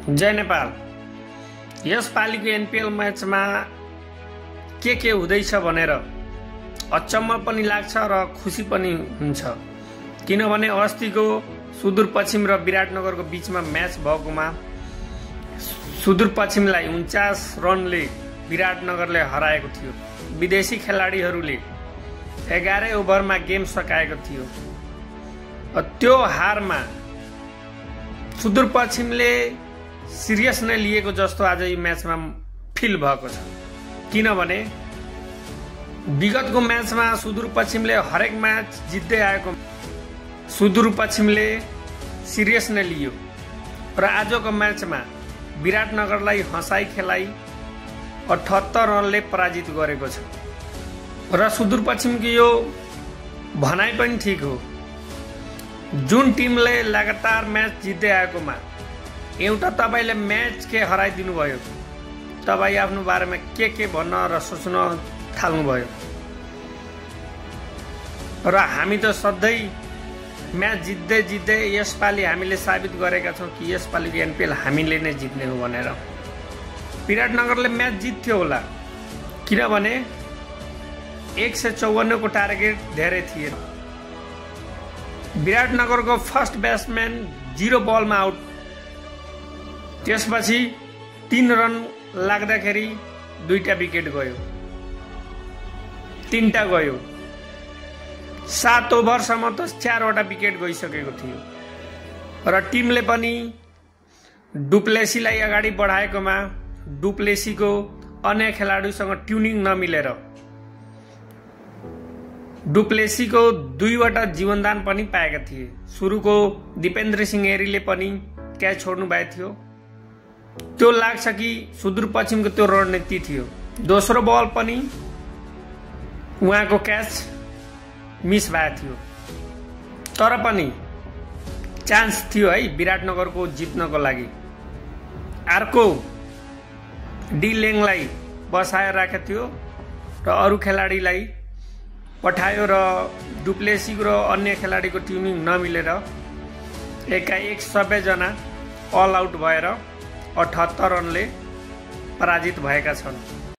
जय Nepal. यसपालिको NPL मैचमा के हुँदैछ भनेर अचम्म पनि लाग्छ र खुसी पनि हुन्छ, किनभने अस्तिको सुदूरपश्चिम र विराटनगरको बीचमा म्याच भएकोमा सुदूरपश्चिमलाई 49 रनले विराटनगरले हराएको थियो। विदेशी खेलाडीहरूले 11 ओभरमा गेम सकाएको थियो। त्यो हारमा सुदूरपश्चिमले सिरियस नै लिएको जस्तो आज यो म्याचमा फिल भएको छ, किनभने विगतको म्याचमा सुदूरपश्चिमले हरेक म्याच जित्दै आएको सुदूरपश्चिमले सिरियस नै लियो र आजको म्याचमा विराटनगरलाई हँसाई खेलाई 78 रनले पराजित गरेको छ र सुदूरपश्चिमको यो भनाइ पनि ठिक हो। जुन टिमले लगातार म्याच जित्दै आएकोमा एउटा तपाईले म्याच के हराइदिनु भयो, तपाई आफ्नो बारेमा के भन्न र सोच्न थाल्नु भयो र हामी त सधैँ म्याच जित्दै यसपालि हामीले साबित गरेका छौं कि यसपालिको एनपीएल हामीले नै जित्ने हो भनेर। विराटनगरले म्याच जित्थ्यो होला, किनभने 154 को टार्गेट धेरै थिए। विराटनगरको फर्स्ट ब्याट्सम्यान 0 बलमा आउट, त्यसपछि 3 रन लाग्दाखेरि 2टा विकेट गयो, 3टा गयो। 7 ओभरसम्म त 4वटा विकेट गइसकेको थियो र टिमले पनि डुप्लेसीलाई अगाडि बढाएकोमा डुप्लेसीको अन्य खेलाडीसँग ट्युनिङ नमिलेर डुप्लेसीको 2वटा जीवनदान पनि पाएका थिए। सुरुको दिपेन्द्र सिंह एरीले पनि क्याच छोड्नु भएको थियो। त्यो लाग्छ कि सुदूरपश्चिमको त्यो रणनीति थियो। दोस्रो बल पनि उहाँको क्याच मिस भएको थियो, तर पनि चान्स थियो है विराटनगरको जित्नको लागि। अर्को डी लेङलाई बसाएर राखेको थियो र अरू खेलाडीलाई पठायो र डुप्लेसी र अन्य खेलाडीको ट्युनिङ नमिलेर एकाएक सबैजना अल आउट भएर 78 रनले पराजित भएका छन्।